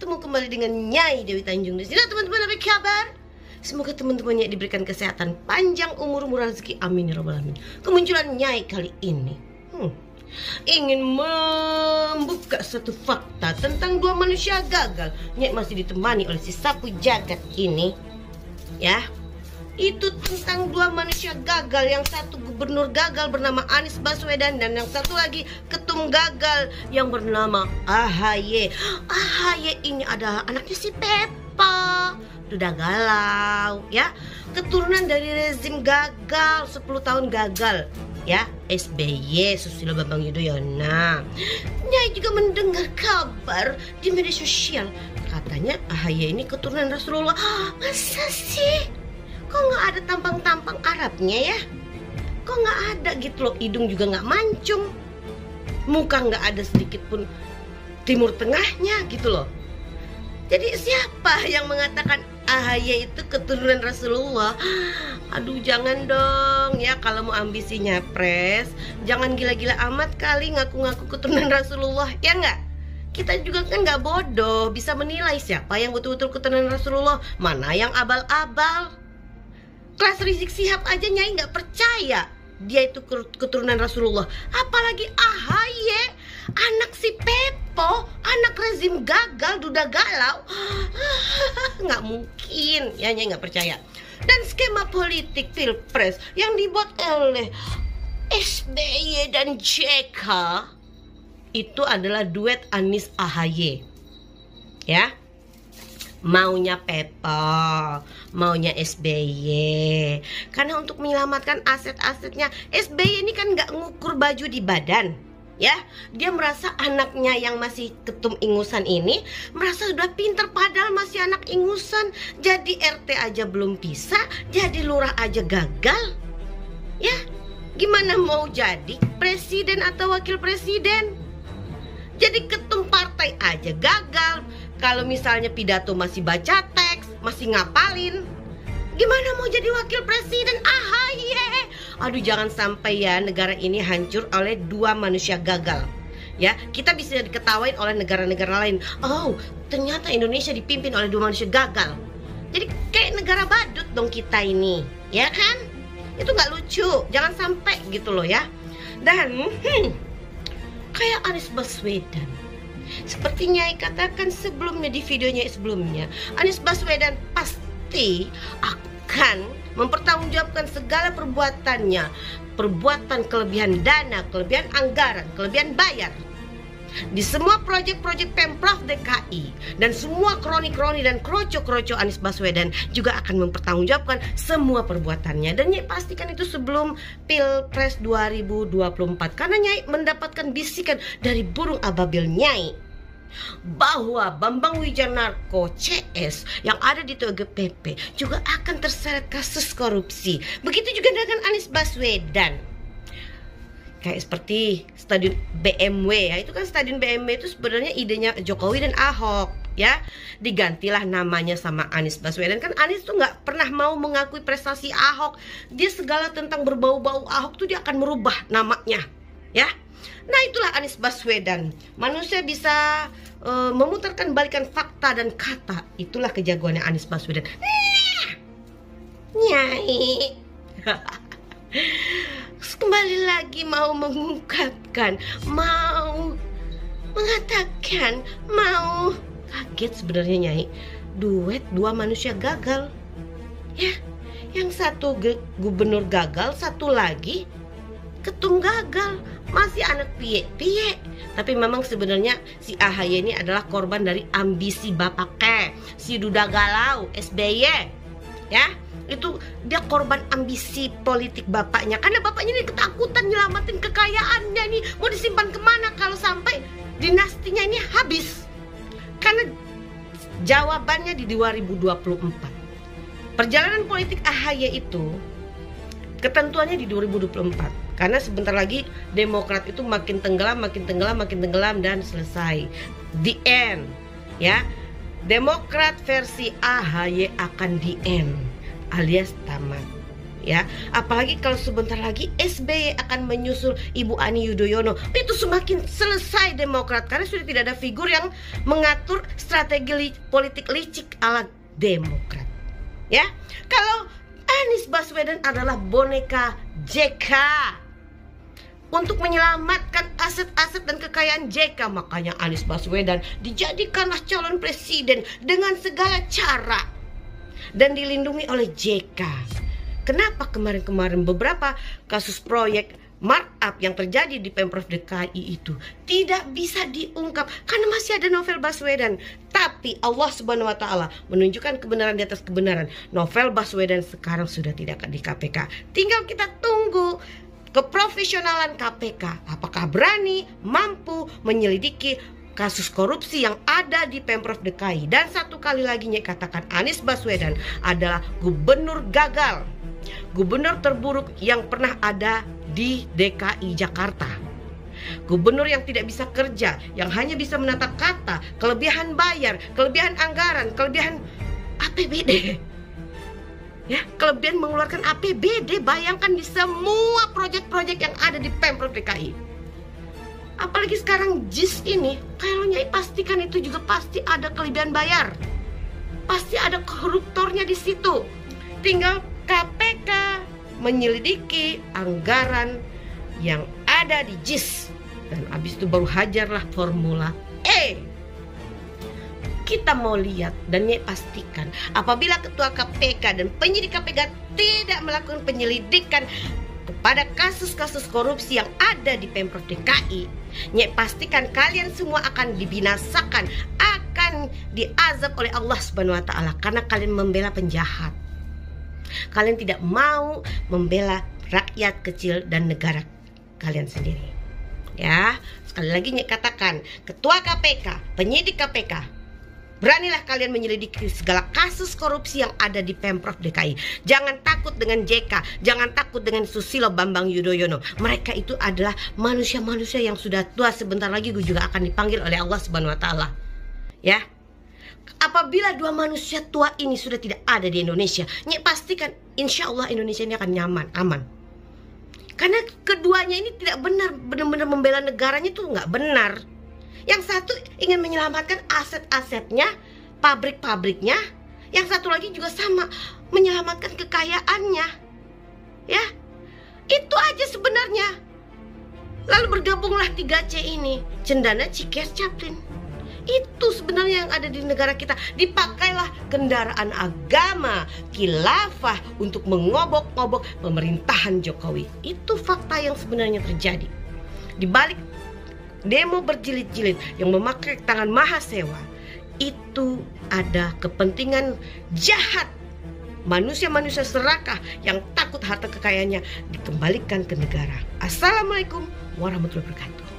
bertemu kembali dengan Nyai Dewi Tanjung di sini. Teman-teman, apa kabar? Semoga teman-temannya diberikan kesehatan, panjang umur, murah rezeki, amin ya rabbal alamin. Kemunculan Nyai kali ini ingin membuka satu fakta tentang dua manusia gagal. Nyai masih ditemani oleh si sapu jagat ini, ya. Itu tentang dua manusia gagal. Yang satu gubernur gagal bernama Anies Baswedan, dan yang satu lagi ketum gagal yang bernama AHY. AHY ini adalah anaknya si Pepa, udah galau, ya. Keturunan dari rezim gagal, 10 tahun gagal, ya. SBY, Susilo Bambang Yudhoyono. Nyai juga mendengar kabar di media sosial, katanya AHY ini keturunan Rasulullah. Masa sih? Kok nggak ada tampang-tampang Arabnya, ya? Kok nggak ada gitu loh, hidung juga nggak mancung, muka nggak ada sedikit pun Timur Tengahnya gitu loh. Jadi siapa yang mengatakan AHY itu keturunan Rasulullah? Aduh, jangan dong ya, kalau mau ambisinya pres, jangan gila-gila amat kali ngaku-ngaku keturunan Rasulullah, ya nggak? Kita juga kan nggak bodoh, bisa menilai siapa yang betul-betul keturunan Rasulullah, mana yang abal-abal. Kelas Rizik Sihab aja Nyai nggak percaya dia itu keturunan Rasulullah, apalagi AHY, anak si Pepo, anak rezim gagal, duda galau. Nggak mungkin ya, Nyai nggak percaya. Dan skema politik pilpres yang dibuat oleh SBY dan JK itu adalah duet Anies AHY, ya. Maunya Pepa, maunya SBY. Karena untuk menyelamatkan aset-asetnya, SBY ini kan nggak ngukur baju di badan, ya. Dia merasa anaknya yang masih ketum ingusan ini merasa sudah pinter, padahal masih anak ingusan. Jadi RT aja belum bisa, jadi lurah aja gagal, ya. Gimana mau jadi presiden atau wakil presiden? Jadi ketum partai aja gagal. Kalau misalnya pidato masih baca teks, masih ngapalin, gimana mau jadi wakil presiden AHY? Aduh, jangan sampai ya negara ini hancur oleh dua manusia gagal, ya. Kita bisa diketawain oleh negara-negara lain. Oh, ternyata Indonesia dipimpin oleh dua manusia gagal. Jadi kayak negara badut dong kita ini, ya kan? Itu nggak lucu, jangan sampai gitu loh, ya. Dan kayak Anies Baswedan, seperti Nyai katakan sebelumnya di videonya sebelumnya, Anies Baswedan pasti akan mempertanggungjawabkan segala perbuatannya, perbuatan kelebihan dana, kelebihan anggaran, kelebihan bayar di semua proyek-proyek Pemprov DKI, dan semua kroni-kroni dan kroco-kroco Anies Baswedan juga akan mempertanggungjawabkan semua perbuatannya. Dan Nyai pastikan itu sebelum Pilpres 2024, karena Nyai mendapatkan bisikan dari burung ababil Nyai bahwa Bambang Wijanarko CS yang ada di TGPP juga akan terseret kasus korupsi. Begitu juga dengan Anies Baswedan. Kayak seperti stadion BMW, ya. Itu kan stadion BMW itu sebenarnya idenya Jokowi dan Ahok, ya. Digantilah namanya sama Anies Baswedan. Kan Anies tuh nggak pernah mau mengakui prestasi Ahok. Dia segala tentang berbau-bau Ahok tuh dia akan merubah namanya, ya. Nah, itulah Anies Baswedan. Manusia bisa memutarkan balikan fakta dan kata. Itulah kejagoannya Anies Baswedan. Nyai kembali lagi mau mengungkapkan, mau mengatakan, mau kaget sebenarnya Nyai. Duet dua manusia gagal, ya. Yang satu gubernur gagal, satu lagi ketum gagal, masih anak piye-piye. Tapi memang sebenarnya si AHY ini adalah korban dari ambisi bapaknya, si duda galau SBY, ya. Itu dia korban ambisi politik bapaknya, karena bapaknya ini ketakutan nyelamatin kekayaannya nih. Mau disimpan kemana kalau sampai dinastinya ini habis? Karena jawabannya di 2024. Perjalanan politik AHY itu ketentuannya di 2024. Karena sebentar lagi Demokrat itu makin tenggelam, makin tenggelam, makin tenggelam, dan selesai. The end, ya. Demokrat versi AHY akan the end, alias tamat. ya. Apalagi kalau sebentar lagi SBY akan menyusul Ibu Ani Yudhoyono, itu semakin selesai Demokrat karena sudah tidak ada figur yang mengatur strategi politik licik ala Demokrat. Ya, kalau Anies Baswedan adalah boneka JK untuk menyelamatkan aset-aset dan kekayaan JK, makanya Anies Baswedan dijadikanlah calon presiden dengan segala cara dan dilindungi oleh JK. Kenapa kemarin-kemarin beberapa kasus proyek markup yang terjadi di Pemprov DKI itu tidak bisa diungkap karena masih ada novel Baswedan. Tapi Allah Subhanahu wa taala menunjukkan kebenaran di atas kebenaran. Novel Baswedan sekarang sudah tidak di KPK. Tinggal kita tunggu keprofesionalan KPK, apakah berani, mampu menyelidiki kasus korupsi yang ada di Pemprov DKI. Dan satu kali lagi Nyek katakan, Anies Baswedan adalah gubernur gagal, gubernur terburuk yang pernah ada di DKI Jakarta. Gubernur yang tidak bisa kerja, yang hanya bisa menata kata, kelebihan bayar, kelebihan anggaran, kelebihan APBD. Ya, kelebihan mengeluarkan APBD, bayangkan di semua proyek-proyek yang ada di Pemprov DKI. Apalagi sekarang JIS ini, kalau Nyai pastikan itu juga pasti ada kelebihan bayar. Pasti ada koruptornya di situ. Tinggal KPK menyelidiki anggaran yang ada di JIS. Dan habis itu baru hajarlah formula E. Kita mau lihat dan Nyai pastikan apabila ketua KPK dan penyidik KPK tidak melakukan penyelidikan kepada kasus-kasus korupsi yang ada di Pemprov DKI, Nyai pastikan kalian semua akan dibinasakan, akan diazab oleh Allah Subhanahu wa taala karena kalian membela penjahat. Kalian tidak mau membela rakyat kecil dan negara kalian sendiri. Ya, sekali lagi Nyai katakan, ketua KPK, penyidik KPK, beranilah kalian menyelidiki segala kasus korupsi yang ada di Pemprov DKI. Jangan takut dengan JK, jangan takut dengan Susilo Bambang Yudhoyono. Mereka itu adalah manusia-manusia yang sudah tua, sebentar lagi juga akan dipanggil oleh Allah Subhanahu wa taala. Ya. Apabila dua manusia tua ini sudah tidak ada di Indonesia, Nyai pastikan insya Allah Indonesia ini akan nyaman, aman. Karena keduanya ini tidak benar, benar-benar membela negaranya itu nggak benar. Yang satu ingin menyelamatkan aset-asetnya, pabrik-pabriknya. Yang satu lagi juga sama, menyelamatkan kekayaannya. Ya, itu aja sebenarnya. Lalu bergabunglah 3C ini, Cendana, Cikes, Caplin. Itu sebenarnya yang ada di negara kita. Dipakailah kendaraan agama, khilafah untuk mengobok-ngobok pemerintahan Jokowi. Itu fakta yang sebenarnya terjadi. Di balik demo berjilid-jilid yang memakai tangan mahasewa, itu ada kepentingan jahat manusia-manusia serakah yang takut harta kekayaannya dikembalikan ke negara. Assalamualaikum warahmatullahi wabarakatuh.